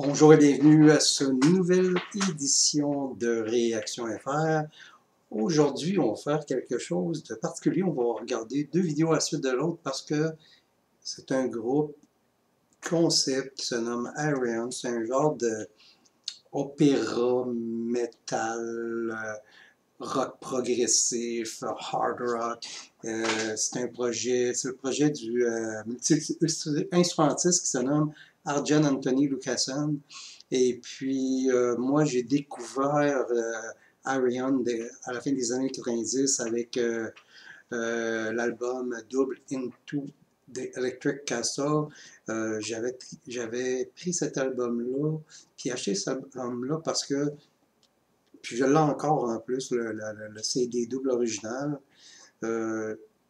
Bonjour et bienvenue à cette nouvelle édition de Réaction FR. Aujourd'hui, on va faire quelque chose de particulier. On va regarder deux vidéos à la suite de l'autre parce que c'est un groupe concept qui se nomme Ayreon. C'est un genre de opéra, metal, rock progressif, hard rock. C'est le projet du multi-instrumentiste qui se nomme Arjen Anthony Lucassen. Et puis, moi, j'ai découvert Ayreon à la fin des années 90 avec l'album Double Into the Electric Castle. J'avais pris cet album-là, puis acheté cet album-là parce que, puis je l'ai encore en plus, le CD double original.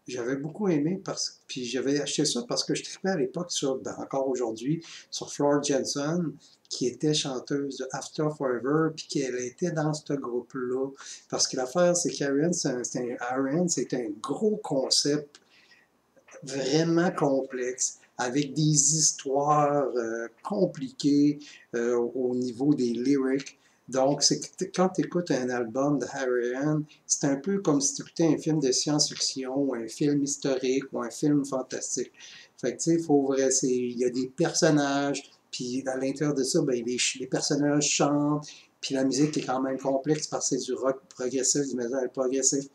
J'avais beaucoup aimé, puis j'avais acheté ça parce que je tripais à l'époque sur, encore aujourd'hui, sur Floor Jansen, qui était chanteuse de After Forever, puis qu'elle était dans ce groupe-là. Parce que l'affaire, c'est qu'Ayreon, c'est un gros concept vraiment complexe, avec des histoires compliquées au niveau des lyrics. Donc, quand tu écoutes un album de Ayreon, c'est un peu comme si tu écoutais un film de science-fiction, ou un film historique, ou un film fantastique. Fait que, tu sais, il y a des personnages, puis à l'intérieur de ça, ben, les personnages chantent, puis la musique est quand même complexe parce que c'est du rock progressif, du metal progressif,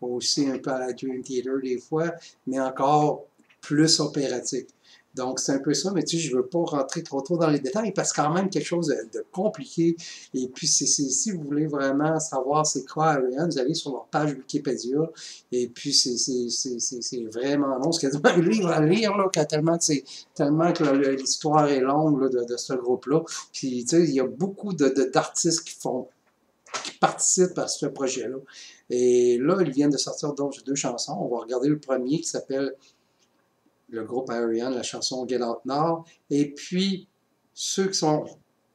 aussi un peu à la Dream Theater des fois, mais encore plus opératique. Donc, c'est un peu ça, mais tu sais, je ne veux pas rentrer trop dans les détails parce que c'est quand même quelque chose de compliqué. Et puis, si vous voulez vraiment savoir c'est quoi Ayreon, vous allez sur leur page Wikipédia. Et puis, c'est vraiment long. C'est quasiment un livre à lire, là, tellement que l'histoire est longue là, de ce groupe-là. Puis, tu sais, il y a beaucoup d'artistes qui participent à ce projet-là. Et là, ils viennent de sortir deux chansons. On va regarder le premier qui s'appelle le groupe Ayreon, la chanson Get Out Now. Et puis, ceux qui sont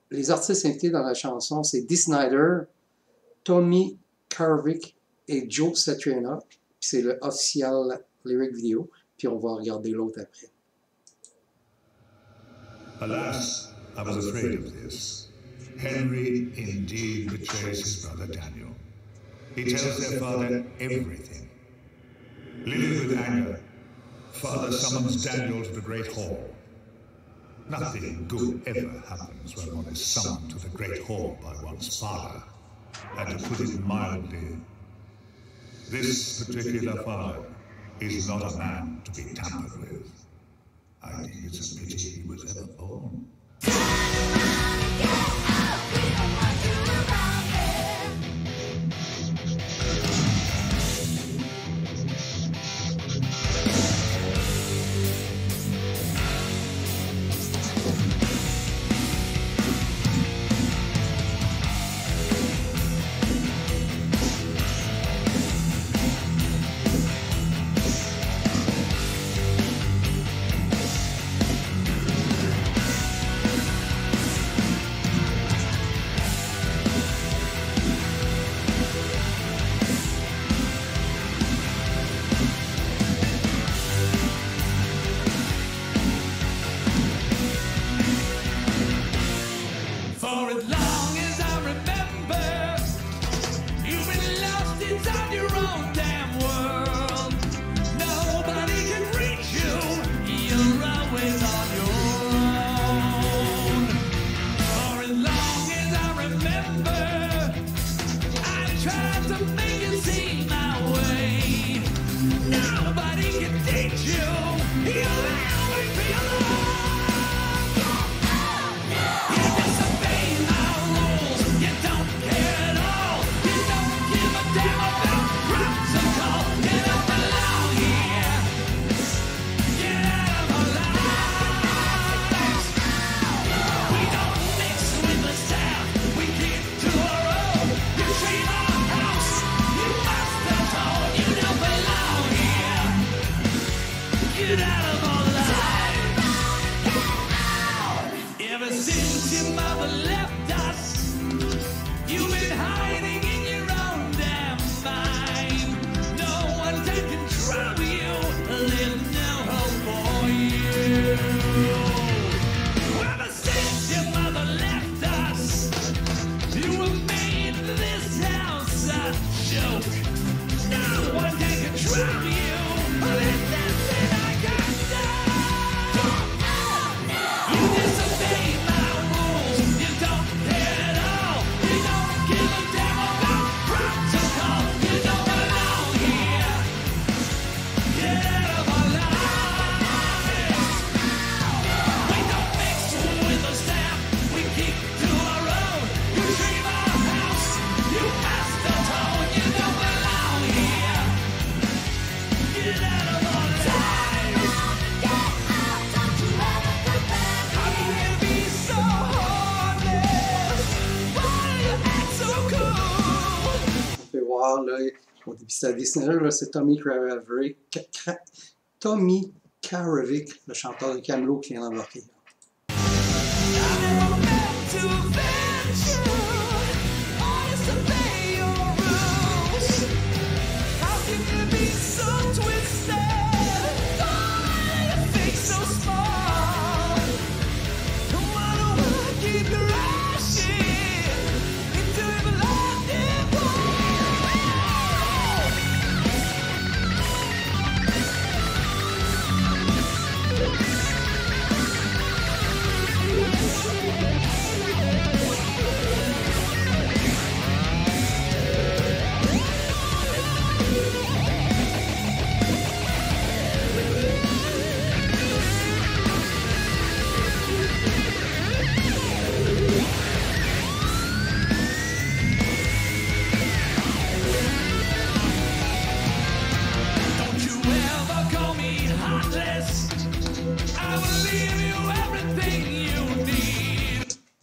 les artistes invités dans la chanson, c'est Dee Snider, Tommy Karvik et Joe Satriani. Puis c'est le official lyric vidéo. Puis on va regarder l'autre après. Alas, I was afraid of this. Henry indeed betrays his brother Daniel. He tells their father everything. Living with anger, Father summons Daniel to the Great Hall. Nothing good ever happens when one is summoned to the Great Hall by one's father. And to put it mildly, this particular father is not a man to be tampered with. I think it's a pity he was ever born. Ever since your mother left voir, là, au début c'était Disney, là, c'est Tommy Karevic, le chanteur de Camelot, qui vient d'embarquer.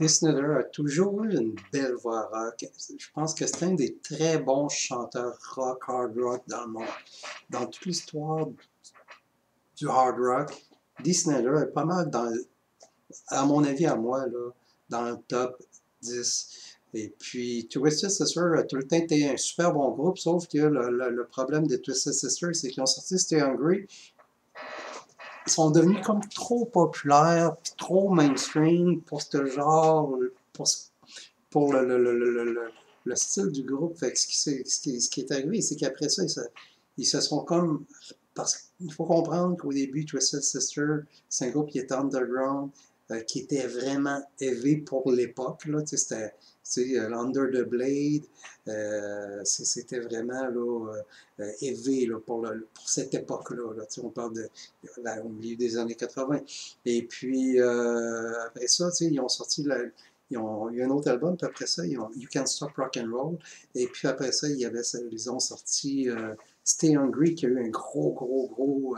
Snyder a toujours eu une belle voix rock. Je pense que c'est un des très bons chanteurs rock, hard rock dans le monde. Dans toute l'histoire du hard rock, Dee Snider est pas mal à mon avis, à moi, là, dans le top 10. Et puis, Twisted Sister a tout le temps été un super bon groupe, sauf que le problème de Twisted Sister, c'est qu'ils ont sorti Stay Hungry. Ils sont devenus comme trop populaires, trop mainstream pour ce genre, pour le style du groupe. Fait que ce qui est arrivé, c'est qu'après ça, ils se sont comme... Parce qu'il faut comprendre qu'au début, Twisted Sister, c'est un groupe qui était underground, qui était vraiment élevé pour l'époque. C'était l'Under the Blade, c'était vraiment élevé pour cette époque-là. On parle au milieu des années 80. Et puis, après ça, ils ont sorti il y a un autre album, puis après ça, You Can't Stop Rock and Roll. Et puis après ça, ils ont sorti Stay Hungry, qui a eu un gros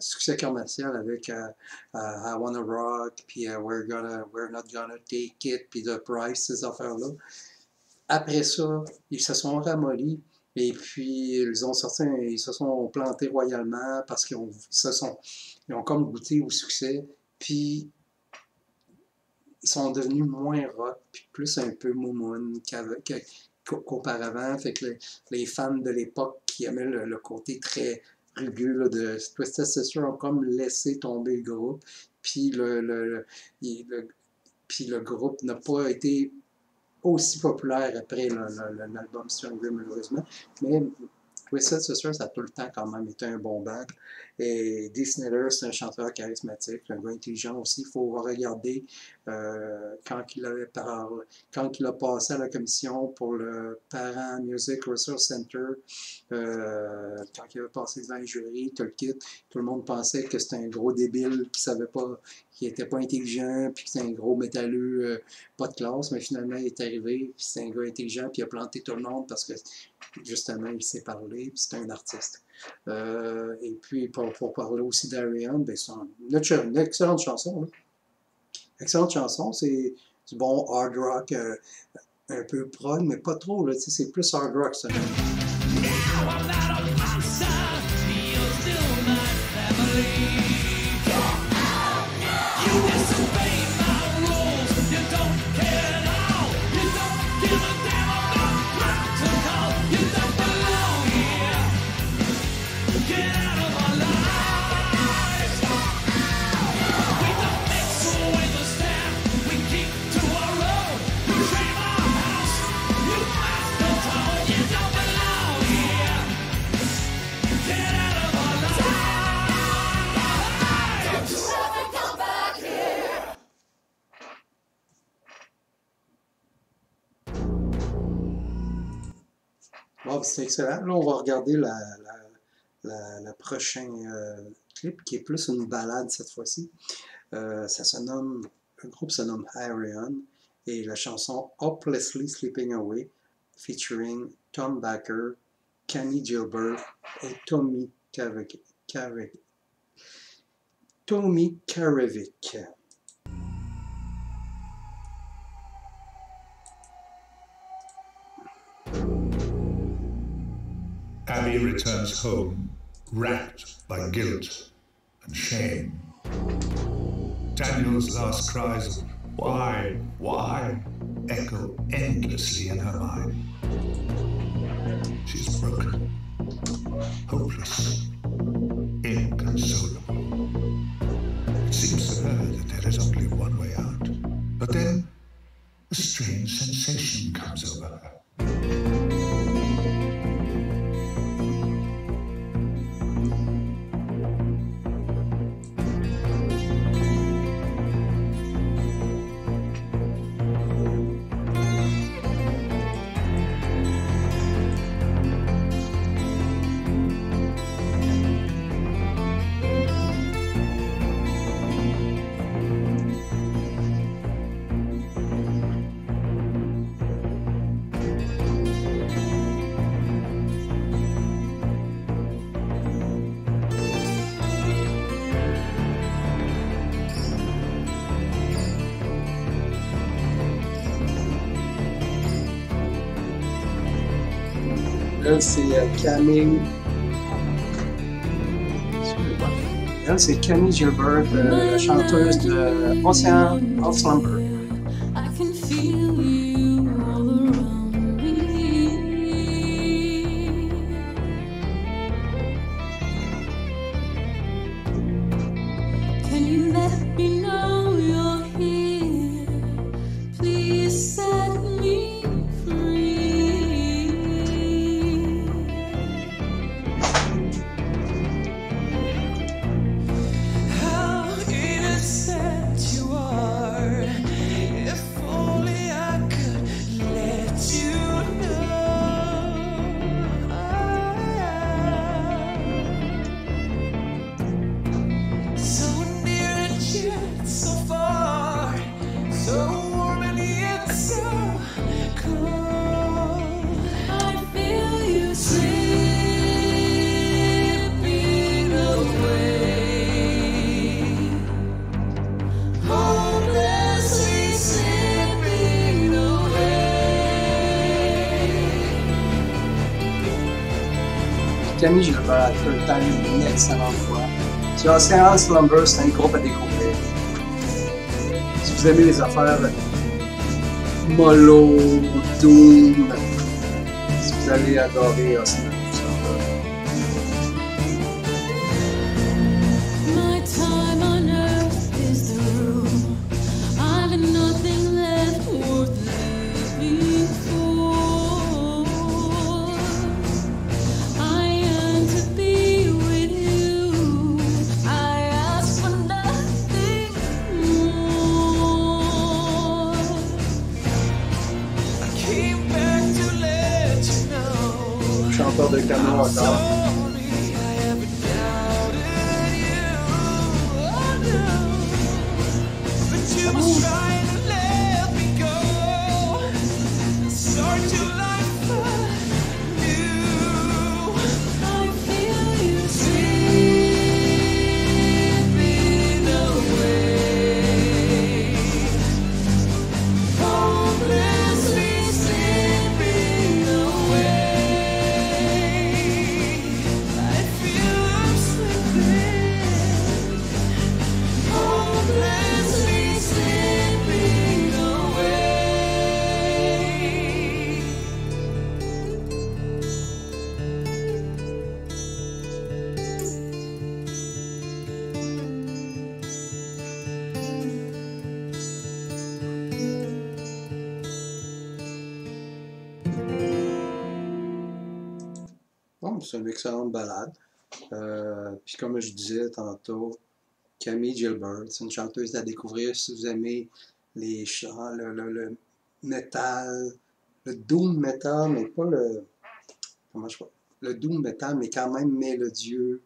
succès commercial avec I Wanna Rock, puis We're Not Gonna Take It, puis The Price, ces affaires-là. Après ça, ils se sont ramollis, et puis ils se sont plantés royalement parce qu'ils ont comme goûté au succès, puis ils sont devenus moins rock, puis plus un peu moumoune qu'auparavant. Fait que les fans de l'époque qui aimaient le côté très rugueux de Twisted Sister ont comme laissé tomber le groupe, puis le groupe n'a pas été aussi populaire après l'album Stronger, malheureusement. Mais Twisted Sister, ça a tout le temps quand même été un bon band. Et Dee Snider, c'est un chanteur charismatique, un gars intelligent aussi. Il faut regarder quand il a passé à la commission pour le Parent Music Resource Center, quand il avait passé devant les jurys, tout le monde pensait que c'était un gros débile qui savait pas, qui était pas intelligent, puis que c'était un gros métalleux pas de classe, mais finalement il est arrivé, puis c'est un gars intelligent, puis il a planté tout le monde parce que justement il sait parler, puis c'est un artiste. Et puis pour parler aussi d'Ariane, ben, c'est une excellente chanson. Là. Excellente chanson, c'est du bon hard rock, un peu prog, mais pas trop, là, c'est plus hard rock ça. Bon, c'est excellent. Là, on va regarder la prochaine clip qui est plus une balade cette fois-ci. Le groupe se nomme Ayreon et la chanson Hopelessly Sleeping Away featuring Tom Baker, Kenny Gilbert et Tommy Karevic. Tammy returns home, racked by guilt and shame. Daniel's last cries of why, echo endlessly in her mind. She's broken, hopeless, inconsolable. It seems to her that there is only one way out. But then, a strange sensation comes over her. Elle, c'est Camille. Elle, c'est Camille Gilbert, la chanteuse de Ocean of Slumber. I can feel you all around me. Can you let me know you're here? Please set me free. How innocent you are. If only I could let you know. So near and yet so far, so warm and yet so cold. I feel you slipping away, hopelessly slipping away. Camille Gilbert a tout le temps eu une excellente voix. Sur Ocean of Slumber, c'est un groupe à découvrir. Si vous aimez les affaires mollo, doom, vous allez adorer Ocean of Slumber. My time on earth is through. I've nothing left worth living for. I yearn to be with you. I ask for nothing more. I came back to let you know. Chanteur de piano encore. Sorry, I ever doubted you. Oh no, but you must try to let me go and start your life anew. I feel you slipping away, hopelessly slipping away. I feel I'm slipping, hopelessly slipping away. Bon, c'est une excellente balade. Puis comme je disais tantôt, Camille Gilbert, c'est une chanteuse à découvrir si vous aimez les chants, le metal, le doom metal, mais pas le... Comment je sais pas? Le doom metal, mais quand même mélodieux,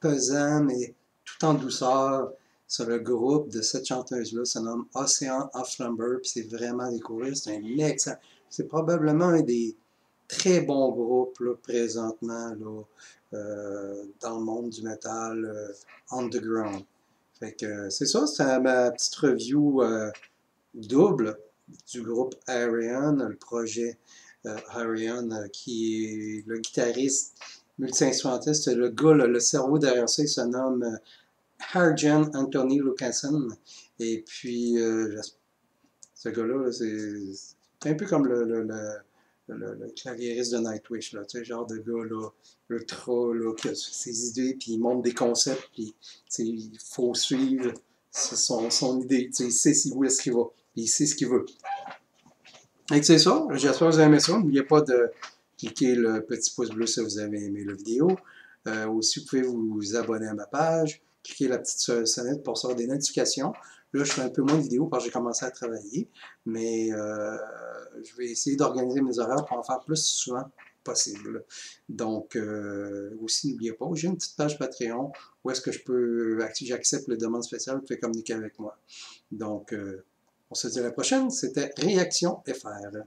pesant, mais tout en douceur. Sur le groupe de cette chanteuse-là, ça nomme Ocean of Slumber, puis c'est vraiment à découvrir. C'est un excellent... C'est probablement un des très bons groupes là, présentement là, dans le monde du metal underground. Fait que c'est ça, c'est ma petite review double du groupe Ayreon, le projet Harion, qui est le guitariste multi-instrumentiste. Le gars, le cerveau derrière ça, il se nomme Harjan Anthony Lucassen. Et puis, ce gars-là, c'est un peu comme le claviériste de Nightwish, là, tu sais, genre de gars là, ultra, là, qui a ses idées, puis il montre des concepts, puis il faut suivre son idée, il sait où est-ce qu'il va, puis il sait ce qu'il veut. Et c'est ça, j'espère que vous avez aimé ça. N'oubliez pas de cliquer le petit pouce bleu si vous avez aimé la vidéo. Aussi, vous pouvez vous abonner à ma page, cliquer la petite sonnette pour recevoir des notifications. Là, je fais un peu moins de vidéos parce que j'ai commencé à travailler, mais je vais essayer d'organiser mes horaires pour en faire plus souvent possible. Donc, aussi, n'oubliez pas, j'ai une petite page Patreon où est-ce que j'accepte les demandes spéciales, vous pouvez communiquer avec moi. Donc, on se dit à la prochaine, c'était Réaction FR.